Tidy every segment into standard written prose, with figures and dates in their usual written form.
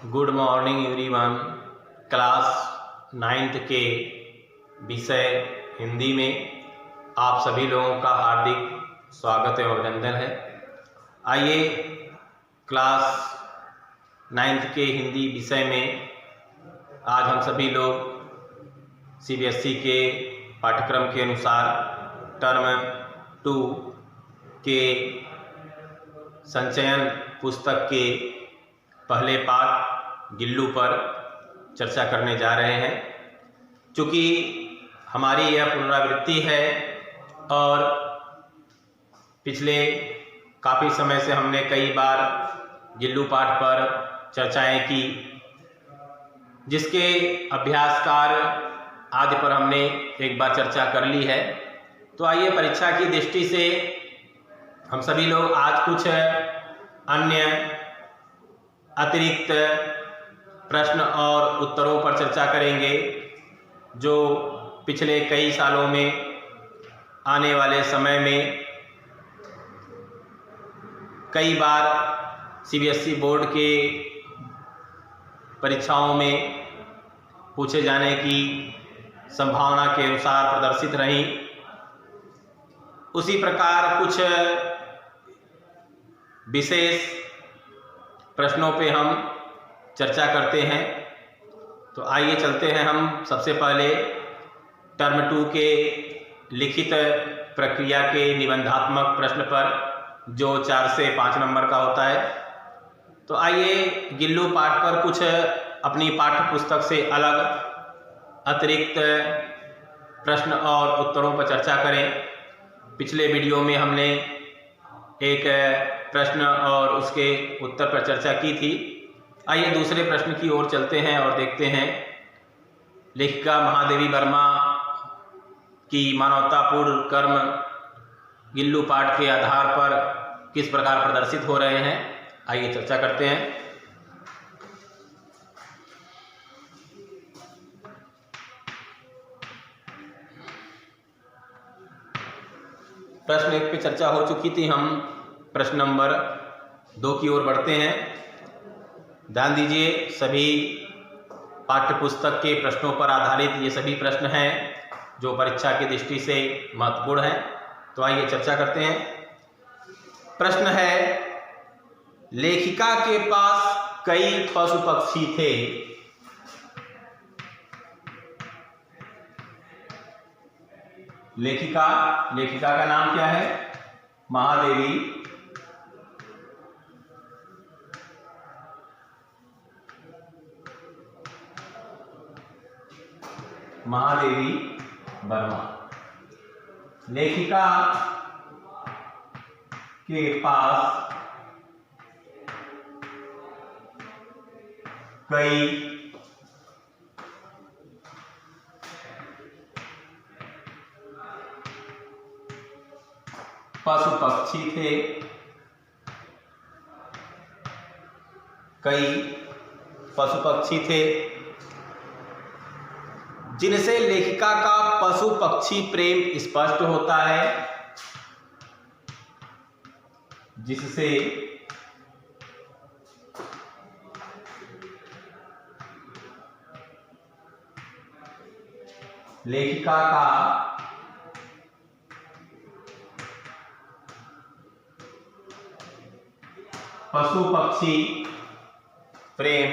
Good morning everyone. Class 9th के विषय हिंदी में आप सभी लोगों का हार्दिक स्वागत एवं अभिनंदन है। आइए क्लास 9th के हिंदी विषय में आज हम सभी लोग सीबीएसई के पाठ्यक्रम के अनुसार टर्म 2 के संचयन पुस्तक के पहले पाठ गिल्लू पर चर्चा करने जा रहे हैं। चूँकि हमारी यह पुनरावृत्ति है और पिछले काफ़ी समय से हमने कई बार गिल्लू पाठ पर चर्चाएं की, जिसके अभ्यास कार्य आदि पर हमने एक बार चर्चा कर ली है। तो आइए परीक्षा की दृष्टि से हम सभी लोग आज कुछ अन्य अतिरिक्त प्रश्न और उत्तरों पर चर्चा करेंगे, जो पिछले कई सालों में आने वाले समय में कई बार सीबीएसई बोर्ड के परीक्षाओं में पूछे जाने की संभावना के अनुसार प्रदर्शित रहीं। उसी प्रकार कुछ विशेष प्रश्नों पे हम चर्चा करते हैं। तो आइए चलते हैं हम सबसे पहले टर्म 2 के लिखित प्रक्रिया के निबंधात्मक प्रश्न पर, जो 4 से 5 नंबर का होता है। तो आइए गिल्लू पाठ पर कुछ अपनी पाठ्य पुस्तक से अलग अतिरिक्त प्रश्न और उत्तरों पर चर्चा करें। पिछले वीडियो में हमने एक प्रश्न और उसके उत्तर पर चर्चा की थी। आइए दूसरे प्रश्न की ओर चलते हैं और देखते हैं लेखिका महादेवी वर्मा की मानवतापूर्ण कर्म गिल्लू पाठ के आधार पर किस प्रकार प्रदर्शित हो रहे हैं। आइए चर्चा करते हैं। प्रश्न 1 पे चर्चा हो चुकी थी। हम प्रश्न नंबर 2 की ओर बढ़ते हैं। ध्यान दीजिए, सभी पाठ्य पुस्तक के प्रश्नों पर आधारित ये सभी प्रश्न हैं जो परीक्षा की दृष्टि से महत्वपूर्ण हैं। तो आइए चर्चा करते हैं। प्रश्न है, लेखिका के पास कई पशु पक्षी थे। लेखिका का नाम क्या है? महादेवी वर्मा। लेखिका के पास कई पशु पक्षी थे। कई पशु पक्षी थे जिनसे लेखिका का पशु पक्षी प्रेम स्पष्ट होता है। जिससे लेखिका का पशु पक्षी प्रेम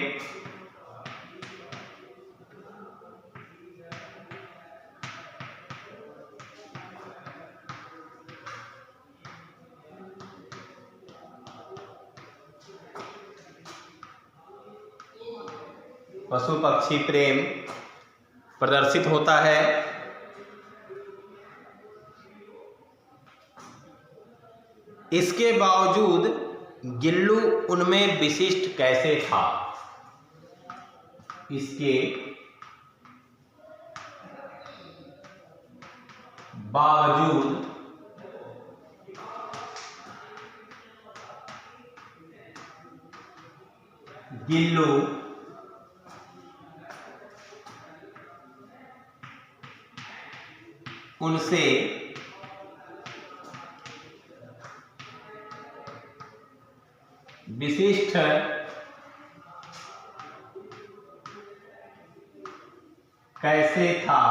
प्रदर्शित होता है। इसके बावजूद गिल्लू उनमें विशिष्ट कैसे था? इसके बावजूद गिल्लू उनसे विशिष्ट कैसे था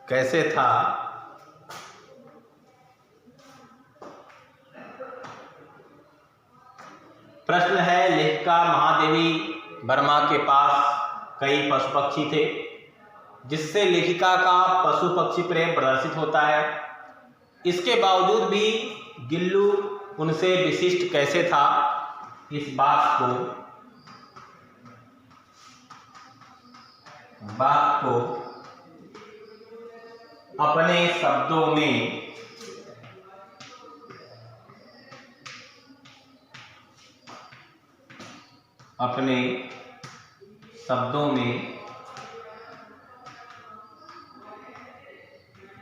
कैसे था प्रश्न है, लेखिका महादेवी वर्मा के पास कई पशु पक्षी थे, जिससे लेखिका का पशु पक्षी प्रेम प्रदर्शित होता है। इसके बावजूद भी गिल्लू उनसे विशिष्ट कैसे था, इस बात को अपने शब्दों में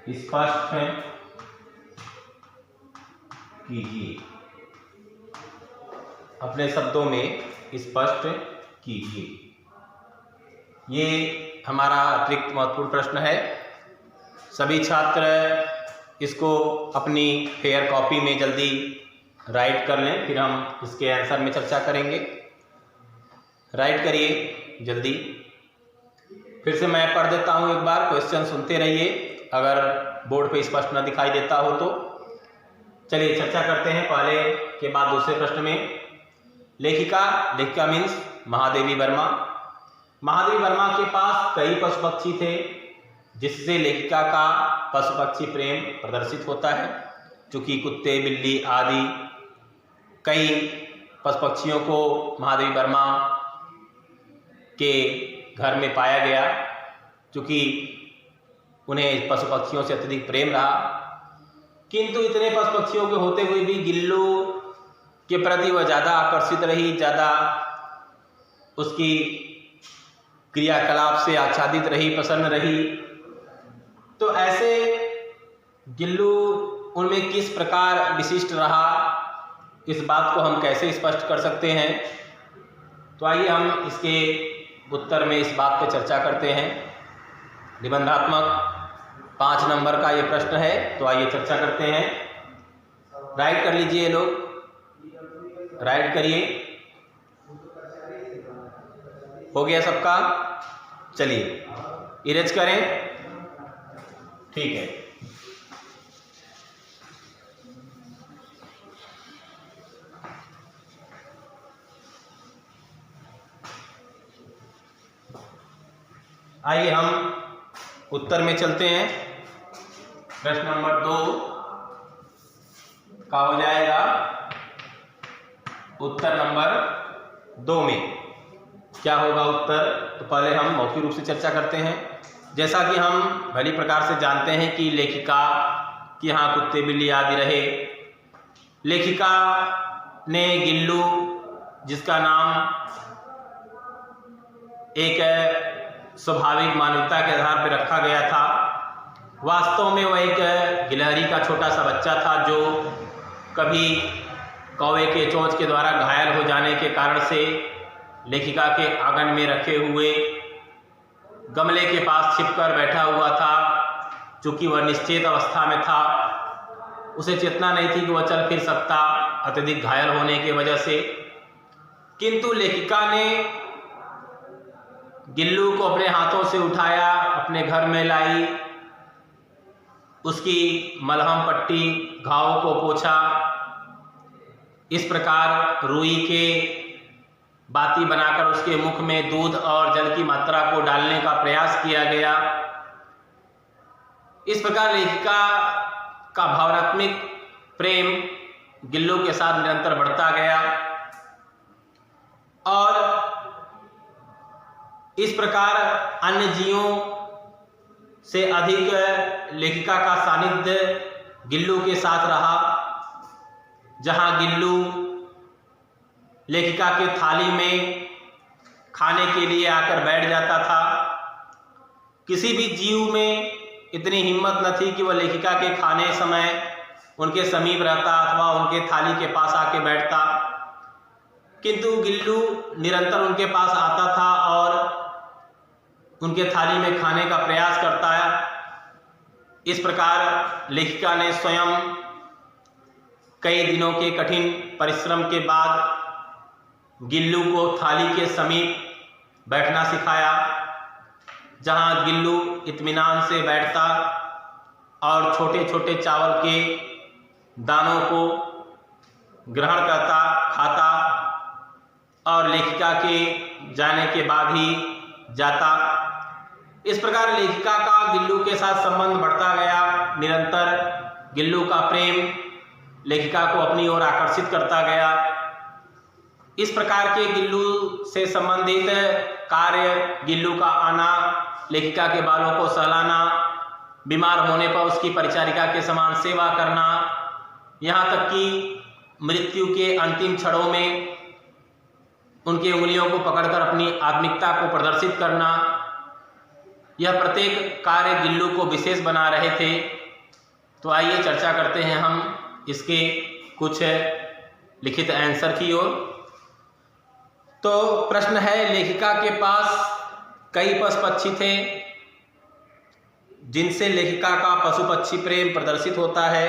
स्पष्ट कीजिए। अपने शब्दों में स्पष्ट कीजिए। ये हमारा अतिरिक्त महत्वपूर्ण प्रश्न है। सभी छात्र इसको अपनी फेयर कॉपी में जल्दी राइट कर लें, फिर हम इसके आंसर में चर्चा करेंगे। राइट करिए जल्दी। फिर से मैं पढ़ देता हूँ एक बार, क्वेश्चन सुनते रहिए, अगर बोर्ड पे स्पष्ट न दिखाई देता हो तो। चलिए चर्चा करते हैं पहले के बाद दूसरे प्रश्न में। लेखिका मीन्स महादेवी वर्मा। महादेवी वर्मा के पास कई पशु पक्षी थे, जिससे लेखिका का पशु पक्षी प्रेम प्रदर्शित होता है। चूँकि कुत्ते, बिल्ली आदि कई पशु पक्षियों को महादेवी वर्मा के घर में पाया गया, चूँकि उन्हें पशु पक्षियों से अत्यधिक प्रेम रहा। किंतु इतने पशु पक्षियों के होते हुए भी गिल्लू के प्रति वह ज़्यादा आकर्षित रही, ज़्यादा उसकी क्रियाकलाप से आच्छादित रही, प्रसन्न रही। तो ऐसे गिल्लू उनमें किस प्रकार विशिष्ट रहा, इस बात को हम कैसे स्पष्ट कर सकते हैं। तो आइए हम इसके उत्तर में इस बात पर चर्चा करते हैं। निबंधात्मक 5 नंबर का ये प्रश्न है, तो आइए चर्चा करते हैं। राइट कर लीजिए लोग, राइट करिए। हो गया सबका? चलिए इरेज करें। ठीक है। आइए हम उत्तर में चलते हैं। प्रश्न नंबर 2 का हो जाएगा उत्तर नंबर 2 में क्या होगा उत्तर। तो पहले हम मौखिक रूप से चर्चा करते हैं। जैसा कि हम भली प्रकार से जानते हैं कि लेखिका के यहाँ कुत्ते, बिल्ली आदि रहे। लेखिका ने गिल्लू, जिसका नाम एक स्वाभाविक मानवता के आधार पर रखा गया था, वास्तव में वह एक गिलहरी का छोटा सा बच्चा था, जो कभी कौवे के चोंच के द्वारा घायल हो जाने के कारण से लेखिका के आंगन में रखे हुए गमले के पास छिपकर बैठा हुआ था। चूँकि वह निश्चेत अवस्था में था, उसे चेतना नहीं थी कि वह चल फिर सकता, अत्यधिक घायल होने की वजह से। किंतु लेखिका ने गिल्लू को अपने हाथों से उठाया, अपने घर में लाई, उसकी मलहम पट्टी, घाव को पोंछा। इस प्रकार रुई के बाती बनाकर उसके मुख में दूध और जल की मात्रा को डालने का प्रयास किया गया। इस प्रकार लेखिका का भावनात्मक प्रेम गिल्लू के साथ निरंतर बढ़ता गया और इस प्रकार अन्य जीवों से अधिक लेखिका का सानिध्य गिल्लू के साथ रहा। जहां गिल्लू लेखिका के थाली में खाने के लिए आकर बैठ जाता था, किसी भी जीव में इतनी हिम्मत न थी कि वह लेखिका के खाने समय उनके समीप रहता अथवा उनके थाली के पास आके बैठता। किंतु गिल्लू निरंतर उनके पास आता था और उनके थाली में खाने का प्रयास करता है। इस प्रकार लेखिका ने स्वयं कई दिनों के कठिन परिश्रम के बाद गिल्लू को थाली के समीप बैठना सिखाया, जहां गिल्लू इत्मीनान से बैठता और छोटे छोटे चावल के दानों को ग्रहण करता, खाता और लेखिका के जाने के बाद ही जाता। इस प्रकार लेखिका का गिल्लू के साथ संबंध बढ़ता गया। निरंतर गिल्लू का प्रेम लेखिका को अपनी ओर आकर्षित करता गया। इस प्रकार के गिल्लू से संबंधित कार्य, गिल्लू का आना, लेखिका के बालों को सहलाना, बीमार होने पर उसकी परिचारिका के समान सेवा करना, यहाँ तक कि मृत्यु के अंतिम क्षणों में उनकी उंगलियों को पकड़कर अपनी आत्मिकता को प्रदर्शित करना, यह प्रत्येक कार्य गिल्लू को विशेष बना रहे थे। तो आइए चर्चा करते हैं हम इसके कुछ लिखित आंसर की ओर। तो प्रश्न है, लेखिका के पास कई पशु पक्षी थे जिनसे लेखिका का पशु पक्षी प्रेम प्रदर्शित होता है,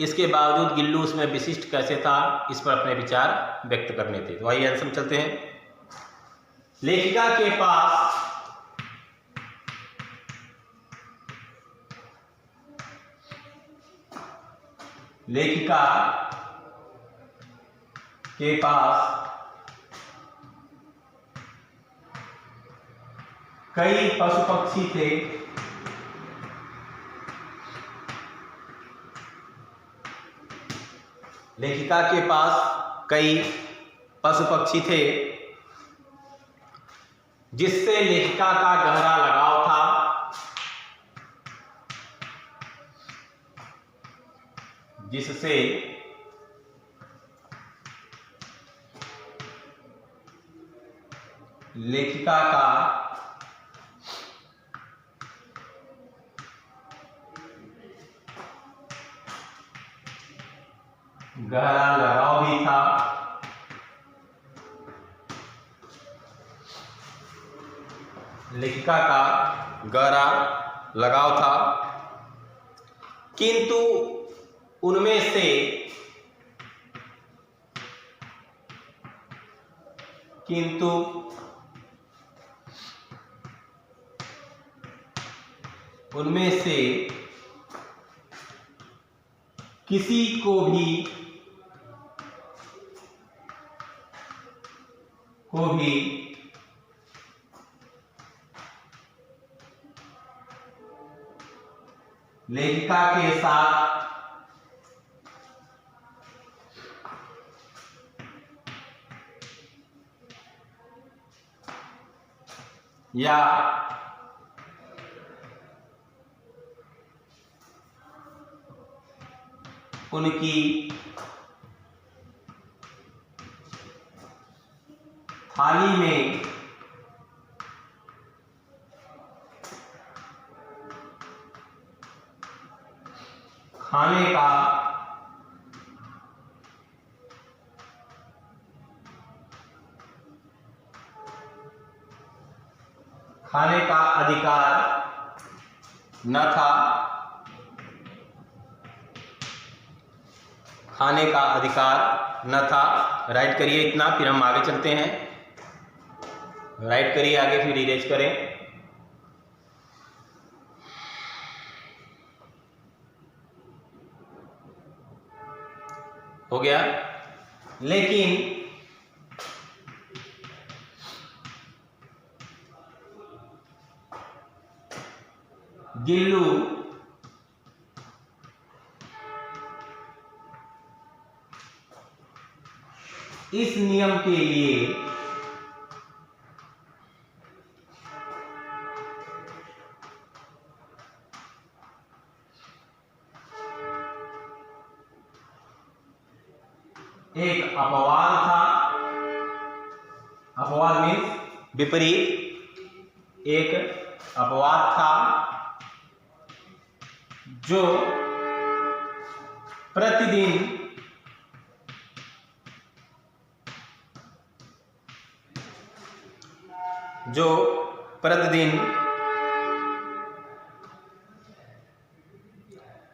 इसके बावजूद गिल्लू उसमें विशिष्ट कैसे था, इस पर अपने विचार व्यक्त करने थे। तो आइए आंसर में चलते हैं। लेखिका के पास कई पशु पक्षी थे लेखिका के पास कई पशु पक्षी थे जिससे लेखिका का गहरा लगाव था। जिससे लेखिका का गहरा लगाव भी था। लेखिका का गहरा लगाव था, किंतु उनमें से किसी को भी लेखिका के साथ या उनकी थाली में खाने का अधिकार न था। खाने का अधिकार न था। राइट करिए इतना, फिर हम आगे चलते हैं। राइट करिए आगे, फिर इरेज करें। हो गया। लेकिन गिल्लू इस नियम के लिए एक अपवाद था। अपवाद मीन्स विपरीत। एक अपवाद था जो प्रतिदिन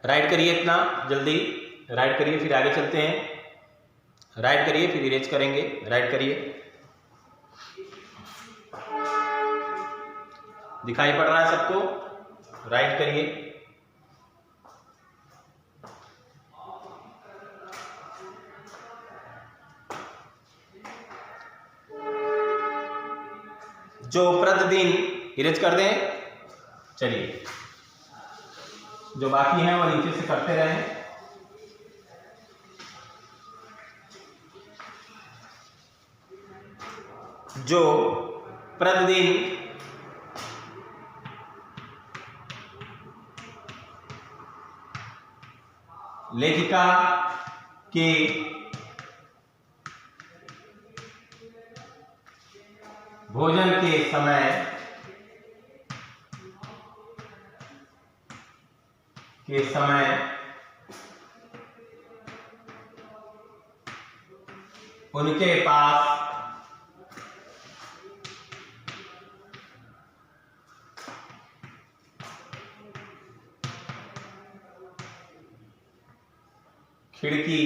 राइट करिए इतना जल्दी, राइट करिए, फिर आगे चलते हैं। राइट करिए, फिर इरेज करेंगे। राइट करिए, दिखाई पड़ रहा है सबको? राइट करिए। जो प्रतिदिन, इरेज कर दें। चलिए, जो बाकी हैं वो नीचे से करते रहें। जो प्रतिदिन लेखिका के भोजन के समय उनके पास खिड़की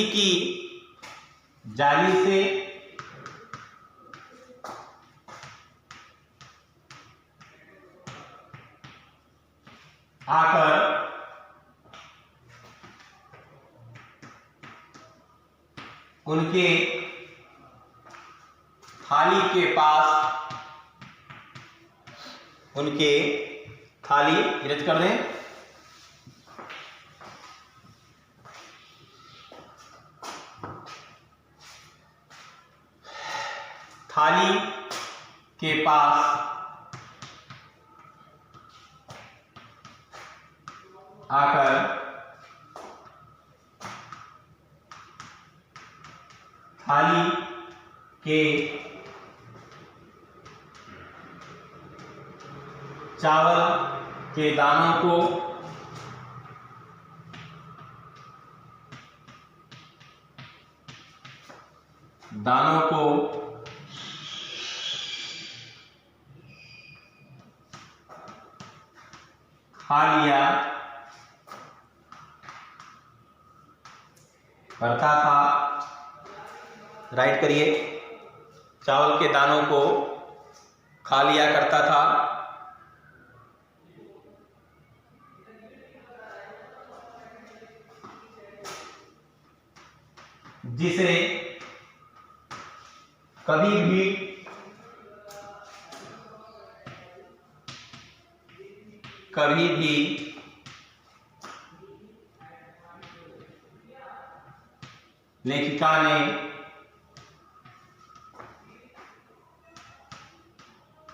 की जाली से आकर उनके थाली के पास, इरेज कर दें। थाली के पास आकर थाली के चावल के दानों को खा लिया करता था। राइट करिए, चावल के दानों को खा लिया करता था। जिसे कभी भी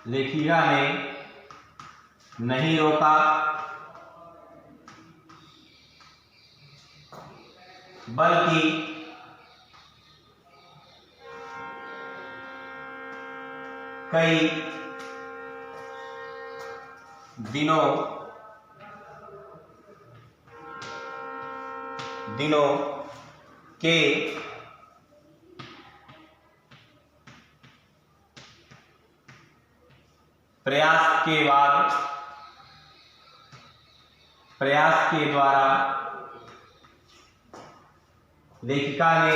लेखिका ने नहीं रोका, बल्कि कई दिनों के प्रयास के द्वारा लेखिका ने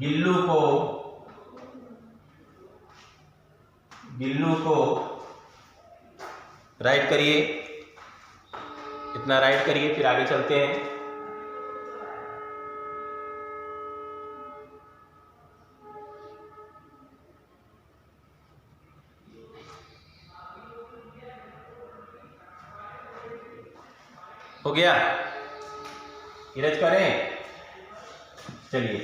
गिल्लू को राइट करिए, इतना राइट करिए, फिर आगे चलते हैं। हो गया? इरेज करें। चलिए,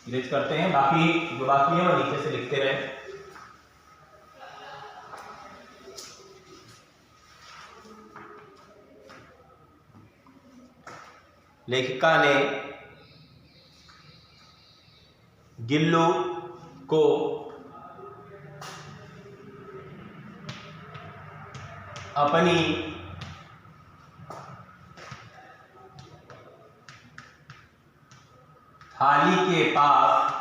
इरेज करते हैं। बाकी जो बाकी है वो नीचे से लिखते रहे। लेखिका ने गिल्लू को अपनी थाली के पास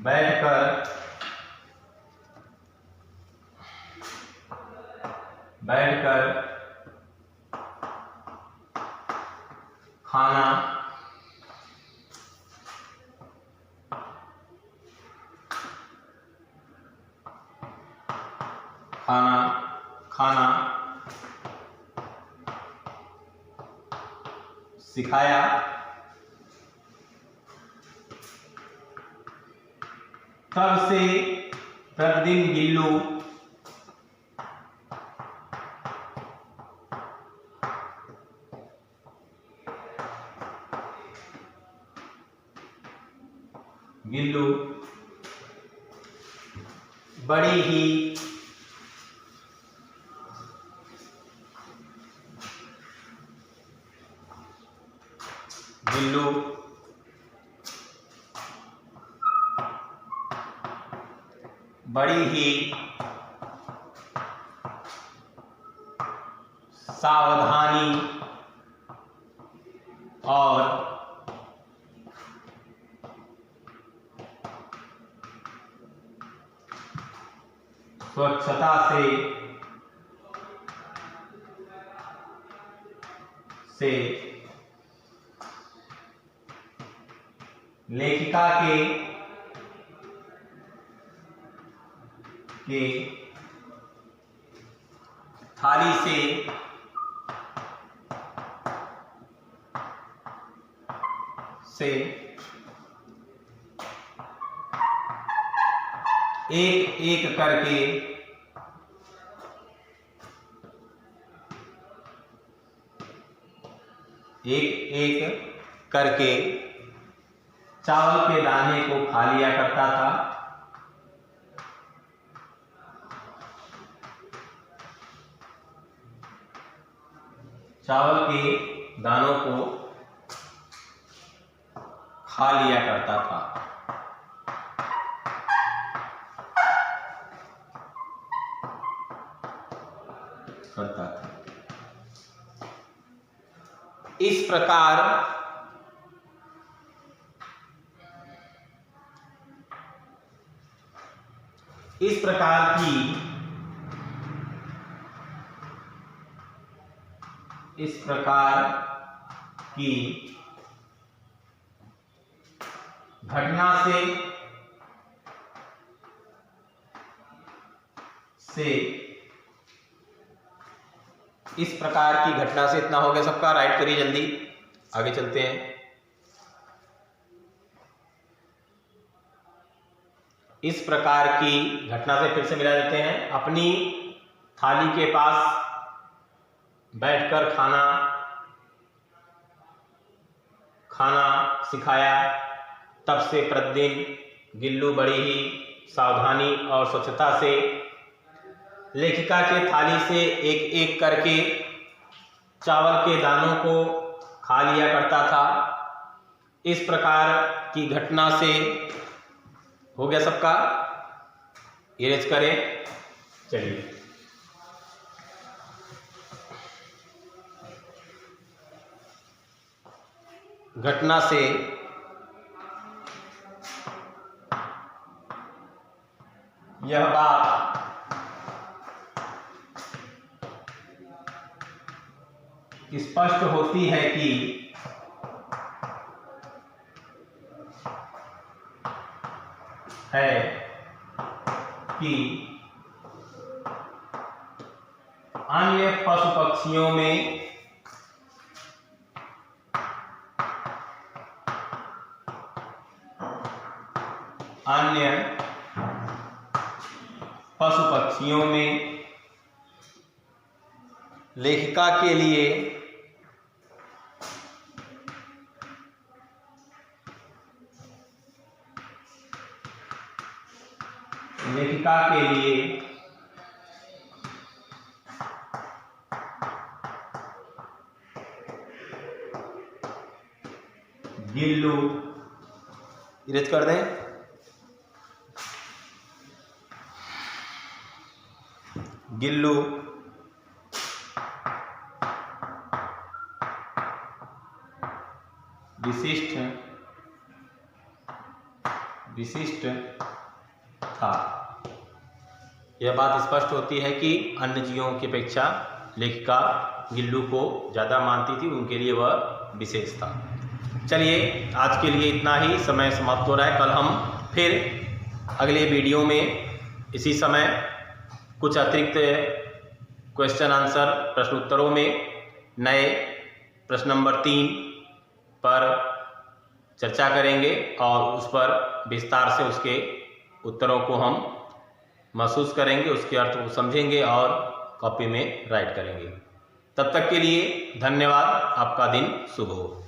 बैठकर खाना सिखाया। तब से प्रतिदिन गिल्लू बड़ी ही सावधानी और स्वच्छता से लेखिका के थाली से एक एक करके चावल के दाने को खा लिया करता था। चावल के दानों को खा लिया करता था। इस प्रकार की घटना इस प्रकार की घटना से इतना हो गया सबका। राइट करिए जल्दी, आगे चलते हैं। इस प्रकार की घटना से फिर से मिला देते हैं। अपनी थाली के पास बैठकर खाना सिखाया। तब से प्रतिदिन गिल्लू बड़ी ही सावधानी और स्वच्छता से लेखिका के थाली से एक एक करके चावल के दानों को खा लिया करता था। इस प्रकार की घटना से हो गया सबका। इरेज करें। चलिए, घटना से यह बात स्पष्ट होती है कि अन्य पशु पक्षियों में लेखिका के लिए गिल्लू, इरेज कर दें। गिल्लू, विशिष्ट, विशिष्ट था। यह बात स्पष्ट होती है कि अन्य जीवों की अपेक्षा लेखिका गिल्लू को ज़्यादा मानती थी, उनके लिए वह विशेष था। चलिए आज के लिए इतना ही, समय समाप्त हो रहा है। कल हम फिर अगले वीडियो में इसी समय कुछ अतिरिक्त क्वेश्चन आंसर प्रश्न उत्तरों में नए प्रश्न नंबर 3 पर चर्चा करेंगे और उस पर विस्तार से उसके उत्तरों को हम महसूस करेंगे, उसके अर्थ को समझेंगे और कॉपी में राइट करेंगे। तब तक के लिए धन्यवाद। आपका दिन शुभ हो।